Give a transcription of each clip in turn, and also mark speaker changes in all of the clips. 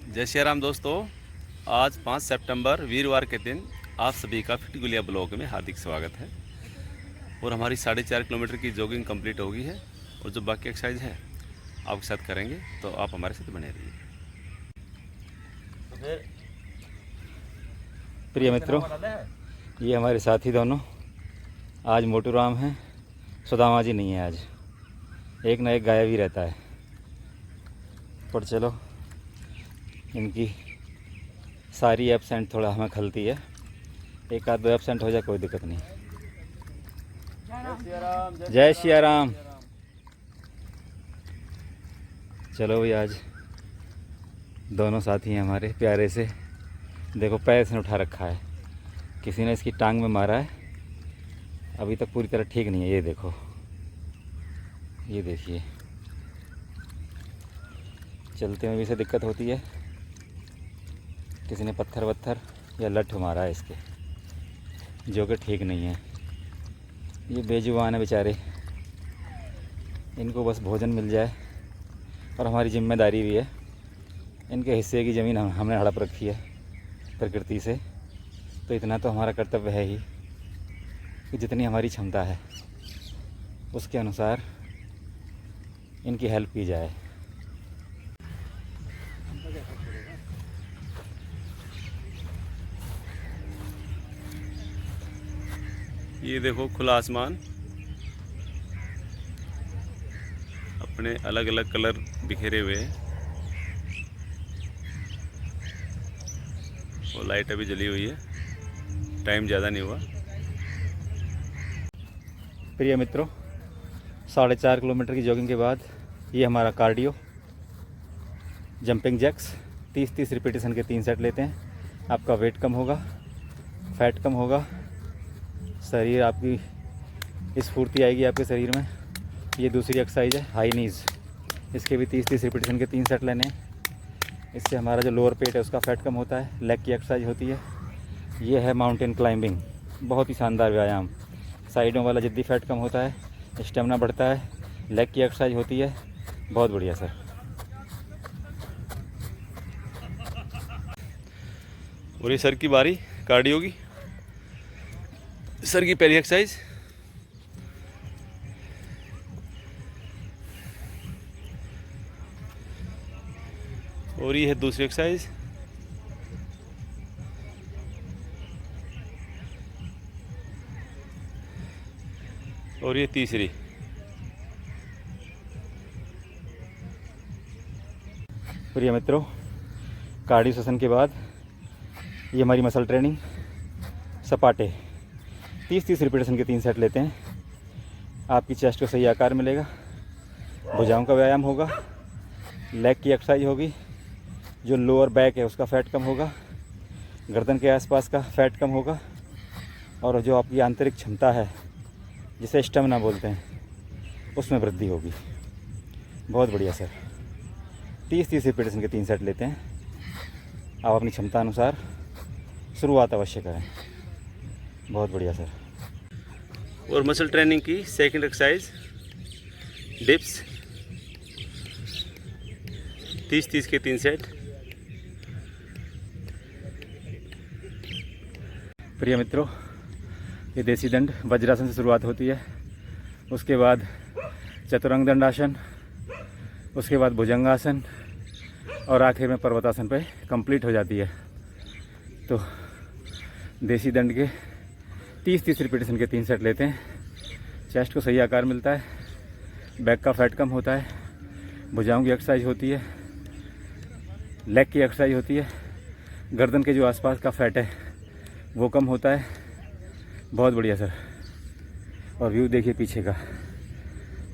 Speaker 1: जय श्री राम दोस्तों। आज 5 सितंबर वीरवार के दिन आप सभी का फिट गुलिया ब्लॉग में हार्दिक स्वागत है। और हमारी 4.5 किलोमीटर की जॉगिंग कंप्लीट हो गई है और जो बाकी एक्सरसाइज है आपके साथ करेंगे, तो आप हमारे साथ बने रहिए।
Speaker 2: प्रिय मित्रों, ये हमारे साथी दोनों आज मोटू राम हैं, सुदामा जी नहीं है। आज एक ना एक गायब ही रहता है। पर चलो, इनकी सारी एब्सेंट थोड़ा हमें खलती है। एक आध दो एब्सेंट हो जाए कोई दिक्कत नहीं। जय श्री राम। चलो भाई, आज दोनों साथी हैं हमारे प्यारे से। देखो, पैर से उठा रखा है, किसी ने इसकी टांग में मारा है। अभी तक पूरी तरह ठीक नहीं है। ये देखो, ये देखिए, चलते में भी इसे दिक्कत होती है। किसी ने पत्थर वत्थर या लठ मारा है इसके, जो कि ठीक नहीं है। ये बेजुबान है बेचारे, इनको बस भोजन मिल जाए। और हमारी जिम्मेदारी भी है, इनके हिस्से की ज़मीन हमने हड़प रखी है प्रकृति से। तो इतना तो हमारा कर्तव्य है ही कि जितनी हमारी क्षमता है उसके अनुसार इनकी हेल्प की जाए।
Speaker 1: ये देखो, खुला आसमान, अपने अलग अलग कलर बिखेरे हुए हैं और लाइट अभी जली हुई है। टाइम ज़्यादा नहीं हुआ।
Speaker 2: प्रिय मित्रों, 4.5 किलोमीटर की जॉगिंग के बाद ये हमारा कार्डियो जंपिंग जैक्स 30-30 रिपीटेशन के 3 सेट लेते हैं। आपका वेट कम होगा, फैट कम होगा, शरीर आपकी स्फूर्ति आएगी आपके शरीर में। ये दूसरी एक्सरसाइज है हाई नीज़, इसके भी 30-30 रिपीटेशन के 3 सेट लेने हैं। इससे हमारा जो लोअर पेट है उसका फैट कम होता है। लेग की एक्सरसाइज होती है। ये है माउंटेन क्लाइंबिंग, बहुत ही शानदार व्यायाम। साइडों वाला जिद्दी फैट कम होता है, स्टेमिना बढ़ता है। लेग की एक्सरसाइज होती है, बहुत बढ़िया सर।
Speaker 1: और ये सर की बारी कार्डियो की, सर की पहली एक्सरसाइज। और ये है दूसरी एक्सरसाइज। और ये तीसरी।
Speaker 2: प्रिय मित्रों, कार्डियो सेशन के बाद ये हमारी मसल ट्रेनिंग सपाटे 30-30 रिपीटेशन के 3 सेट लेते हैं। आपकी चेस्ट को सही आकार मिलेगा, भुजाओं का व्यायाम होगा, लेग की एक्सरसाइज होगी, जो लोअर बैक है उसका फैट कम होगा, गर्दन के आसपास का फैट कम होगा, और जो आपकी आंतरिक क्षमता है जिसे स्टेमिना बोलते हैं उसमें वृद्धि होगी। बहुत बढ़िया सर। 30-30 रिपीटेशन के 3 सेट लेते हैं। आप अपनी क्षमता अनुसार शुरुआत अवश्य करें। बहुत बढ़िया सर।
Speaker 1: और मसल ट्रेनिंग की सेकंड एक्सरसाइज डिप्स, 30-30 के 3 सेट।
Speaker 2: प्रिय मित्रों, ये देसी दंड वज्रासन से शुरुआत होती है, उसके बाद चतुरंग दंडासन, उसके बाद भुजंगासन, और आखिर में पर्वतासन पे कंप्लीट हो जाती है। तो देसी दंड के 30-30 रिपीटेशन के 3 सेट लेते हैं। चेस्ट को सही आकार मिलता है, बैक का फैट कम होता है, भुजाओं की एक्सरसाइज होती है, लेग की एक्सरसाइज होती है, गर्दन के जो आसपास का फैट है वो कम होता है। बहुत बढ़िया सर। और व्यू देखिए पीछे का,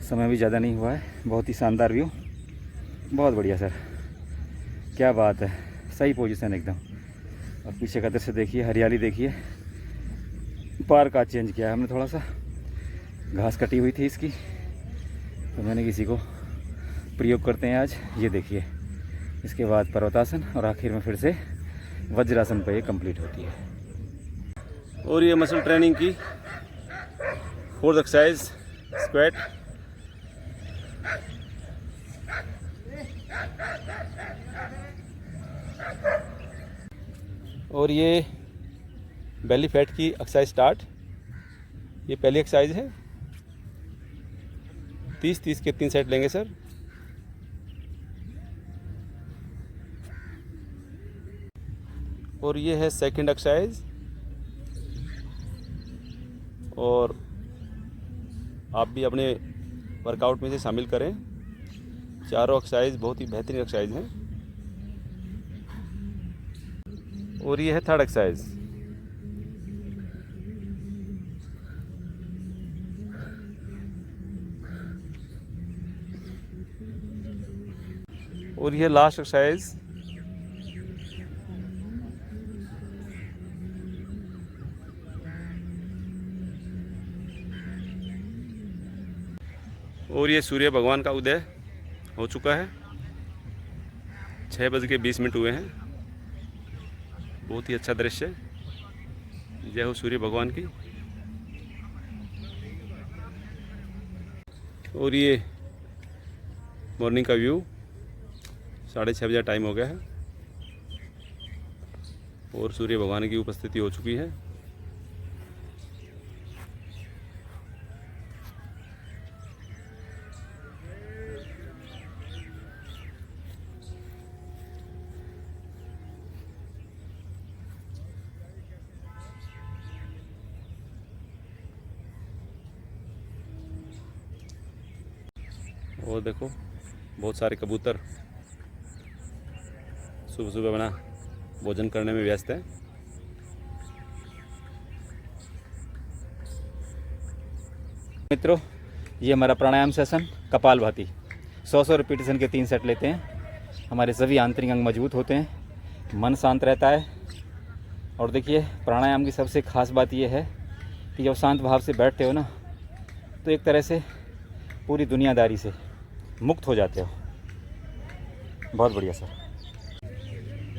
Speaker 2: समय भी ज़्यादा नहीं हुआ है। बहुत ही शानदार व्यू, बहुत बढ़िया सर, क्या बात है। सही पोजीशन एकदम। और पीछे का दृश्य देखिए, हरियाली देखिए। पार्क आज चेंज किया है हमने, थोड़ा सा घास कटी हुई थी इसकी, तो मैंने किसी को प्रयोग करते हैं आज। ये देखिए, इसके बाद पर्वतासन और आखिर में फिर से वज्रासन पर ये कंप्लीट होती है।
Speaker 1: और ये मसल ट्रेनिंग की फोर्थ एक्सरसाइज स्क्वाट। और ये बेली फैट की एक्सरसाइज स्टार्ट। ये पहली एक्सरसाइज है। 30-30 के 3 सेट लेंगे सर। और ये है सेकंड एक्सरसाइज। और आप भी अपने वर्कआउट में से शामिल करें। चारों एक्सरसाइज बहुत ही बेहतरीन एक्सरसाइज हैं। और ये है थर्ड एक्सरसाइज। और ये लास्ट एक्सरसाइज। और ये सूर्य भगवान का उदय हो चुका है। 6:20 हुए हैं। बहुत ही अच्छा दृश्य है। जय हो सूर्य भगवान की। और ये मॉर्निंग का व्यू। 6:30 बजे टाइम हो गया है और सूर्य भगवान की उपस्थिति हो चुकी है। और देखो बहुत सारे कबूतर सुबह सुबह बना भोजन करने में व्यस्त है।
Speaker 2: मित्रों, ये हमारा प्राणायाम सेशन कपालभाति 100 रिपीटेशन के 3 सेट लेते हैं। हमारे सभी आंतरिक अंग मजबूत होते हैं, मन शांत रहता है। और देखिए, प्राणायाम की सबसे खास बात ये है कि जब शांत भाव से बैठते हो ना, तो एक तरह से पूरी दुनियादारी से मुक्त हो जाते हो। बहुत बढ़िया सर।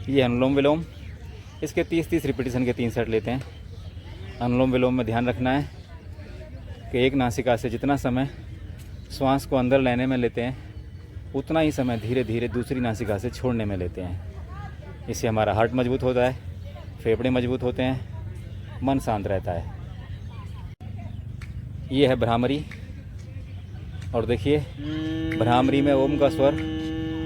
Speaker 2: ये अनुलोम विलोम, इसके 30-30 रिपीटेशन के 3 सेट लेते हैं। अनुलोम विलोम में ध्यान रखना है कि एक नासिका से जितना समय श्वास को अंदर लेने में लेते हैं, उतना ही समय धीरे धीरे दूसरी नासिका से छोड़ने में लेते हैं। इससे हमारा हार्ट मजबूत होता है, फेफड़े मजबूत होते हैं, मन शांत रहता है। ये है भ्रामरी। और देखिए, भ्रामरी में ओम का स्वर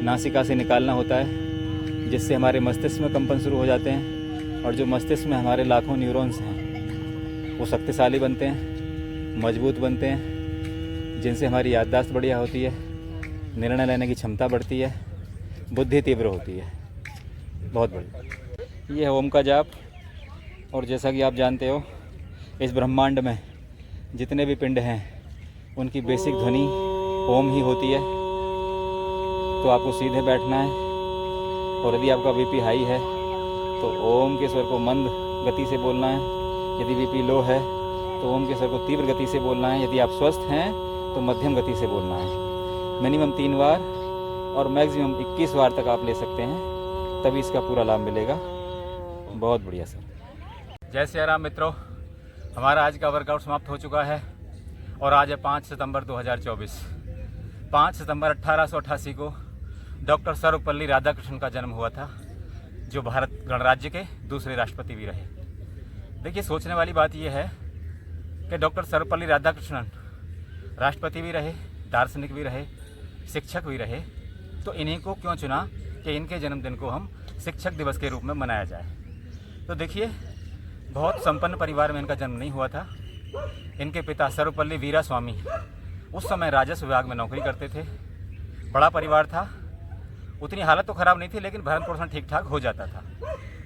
Speaker 2: नासिका से निकालना होता है, जिससे हमारे मस्तिष्क में कंपन शुरू हो जाते हैं। और जो मस्तिष्क में हमारे लाखों न्यूरॉन्स हैं, वो शक्तिशाली बनते हैं, मजबूत बनते हैं, जिनसे हमारी याददाश्त बढ़िया होती है, निर्णय लेने की क्षमता बढ़ती है, बुद्धि तीव्र होती है। बहुत बढ़िया। ये है ओम का जाप। और जैसा कि आप जानते हो, इस ब्रह्मांड में जितने भी पिंड हैं, उनकी बेसिक ध्वनि ओम ही होती है। तो आपको सीधे बैठना है। और यदि आपका बीपी हाई है तो ओम के स्वर को मंद गति से बोलना है। यदि बीपी लो है तो ओम के स्वर को तीव्र गति से बोलना है। यदि आप स्वस्थ हैं तो मध्यम गति से बोलना है। मिनिमम 3 बार और मैक्सिमम 21 बार तक आप ले सकते हैं, तभी इसका पूरा लाभ मिलेगा। बहुत बढ़िया सर। जय श्री राम मित्रों, हमारा आज का वर्कआउट समाप्त हो चुका है। और आज है 5 सितंबर 2024। 5 सितंबर 1888 को डॉक्टर सर्वपल्ली राधाकृष्णन का जन्म हुआ था, जो भारत गणराज्य के दूसरे राष्ट्रपति भी रहे। देखिए, सोचने वाली बात यह है कि डॉक्टर सर्वपल्ली राधाकृष्णन राष्ट्रपति भी रहे, दार्शनिक भी रहे, शिक्षक भी रहे। तो इन्हीं को क्यों चुना कि इनके जन्मदिन को हम शिक्षक दिवस के रूप में मनाया जाए। तो देखिए, बहुत संपन्न परिवार में इनका जन्म नहीं हुआ था। इनके पिता सर्वपल्ली वीरास्वामी उस समय राजस्व विभाग में नौकरी करते थे। बड़ा परिवार था, उतनी हालत तो ख़राब नहीं थी, लेकिन भरण पोषण ठीक ठाक हो जाता था।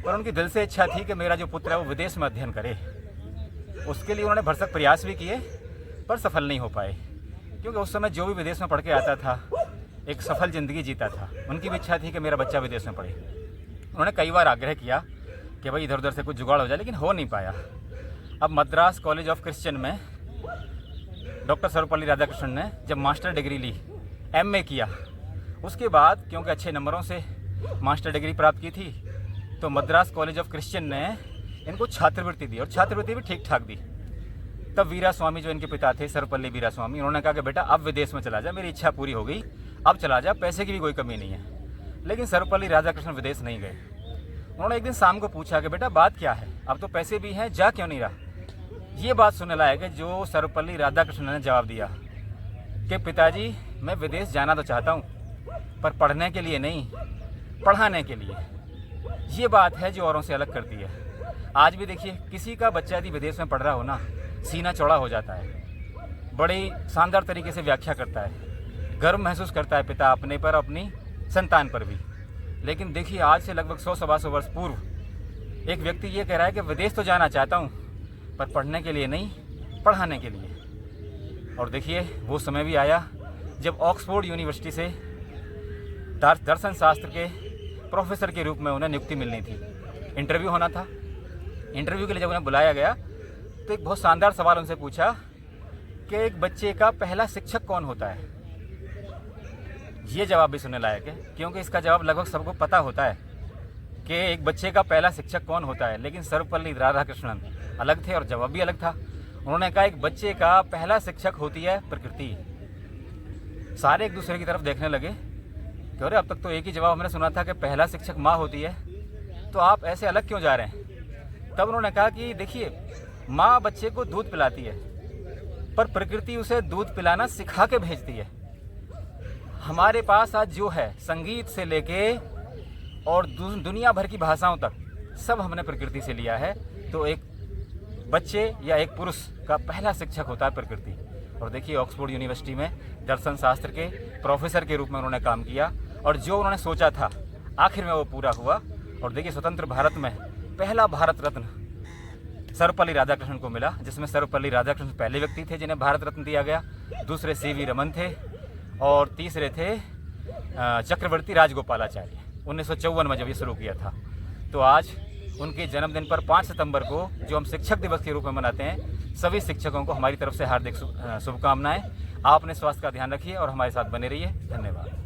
Speaker 2: पर उनकी दिल से इच्छा थी कि मेरा जो पुत्र है वो विदेश में अध्ययन करे। उसके लिए उन्होंने भरसक प्रयास भी किए, पर सफल नहीं हो पाए, क्योंकि उस समय जो भी विदेश में पढ़ के आता था एक सफल ज़िंदगी जीता था। उनकी भी इच्छा थी कि मेरा बच्चा विदेश में पढ़े। उन्होंने कई बार आग्रह किया कि भाई इधर उधर से कुछ जुगाड़ हो जाए, लेकिन हो नहीं पाया। अब मद्रास कॉलेज ऑफ क्रिश्चियन में डॉक्टर सर्वपल्ली राधाकृष्णन ने जब मास्टर डिग्री ली, एमए किया, उसके बाद क्योंकि अच्छे नंबरों से मास्टर डिग्री प्राप्त की थी, तो मद्रास कॉलेज ऑफ क्रिश्चियन ने इनको छात्रवृत्ति दी, और छात्रवृत्ति भी ठीक ठाक दी। तब वीरास्वामी जो इनके पिता थे, सर्वपल्ली वीरास्वामी, उन्होंने कहा कि बेटा अब विदेश में चला जा, मेरी इच्छा पूरी हो गई, अब चला जा, पैसे की भी कोई कमी नहीं है। लेकिन सर्वपल्ली राधाकृष्णन विदेश नहीं गए। उन्होंने एक दिन शाम को पूछा कि बेटा बात क्या है, अब तो पैसे भी हैं, जा क्यों नहीं रहा। ये बात सुनने लायक है जो सर्वपल्ली राधाकृष्णन ने जवाब दिया कि पिताजी मैं विदेश जाना तो चाहता हूँ, पर पढ़ने के लिए नहीं, पढ़ाने के लिए। ये बात है जो औरों से अलग करती है। आज भी देखिए, किसी का बच्चा यदि विदेश में पढ़ रहा हो ना, सीना चौड़ा हो जाता है, बड़ी शानदार तरीके से व्याख्या करता है, गर्व महसूस करता है पिता अपने पर, अपनी संतान पर भी। लेकिन देखिए, आज से लगभग 100-125 वर्ष पूर्व एक व्यक्ति ये कह रहा है कि विदेश तो जाना चाहता हूँ, पर पढ़ने के लिए नहीं, पढ़ाने के लिए। और देखिए, वो समय भी आया जब ऑक्सफोर्ड यूनिवर्सिटी से दर्शन शास्त्र के प्रोफेसर के रूप में उन्हें नियुक्ति मिलनी थी। इंटरव्यू होना था। इंटरव्यू के लिए जब उन्हें बुलाया गया तो एक बहुत शानदार सवाल उनसे पूछा कि एक बच्चे का पहला शिक्षक कौन होता है। ये जवाब भी सुनने लायक है, क्योंकि इसका जवाब लगभग सबको पता होता है कि एक बच्चे का पहला शिक्षक कौन होता है, लेकिन सर्वपल्ली राधाकृष्णन अलग थे और जवाब भी अलग था। उन्होंने कहा एक बच्चे का पहला शिक्षक होती है प्रकृति। सारे एक दूसरे की तरफ देखने लगे कि अरे अब तक तो एक ही जवाब हमने सुना था कि पहला शिक्षक माँ होती है, तो आप ऐसे अलग क्यों जा रहे हैं। तब उन्होंने कहा कि देखिए, माँ बच्चे को दूध पिलाती है, पर प्रकृति उसे दूध पिलाना सिखा के भेजती है। हमारे पास आज जो है, संगीत से लेके और दुनिया भर की भाषाओं तक, सब हमने प्रकृति से लिया है। तो एक बच्चे या एक पुरुष का पहला शिक्षक होता है प्रकृति। और देखिए, ऑक्सफोर्ड यूनिवर्सिटी में दर्शन शास्त्र के प्रोफेसर के रूप में उन्होंने काम किया, और जो उन्होंने सोचा था आखिर में वो पूरा हुआ। और देखिए, स्वतंत्र भारत में पहला भारत रत्न सर्वपल्ली राधाकृष्णन को मिला, जिसमें सर्वपल्ली राधाकृष्णन पहले व्यक्ति थे जिन्हें भारत रत्न दिया गया, दूसरे सीवी रमन थे, और तीसरे थे चक्रवर्ती राजगोपालाचार्य। 1954 में जब ये शुरू किया था। तो आज उनके जन्मदिन पर 5 सितंबर को, जो हम शिक्षक दिवस के रूप में मनाते हैं, सभी शिक्षकों को हमारी तरफ से हार्दिक शुभकामनाएं। आप अपने स्वास्थ्य का ध्यान रखिए और हमारे साथ बने रहिए। धन्यवाद।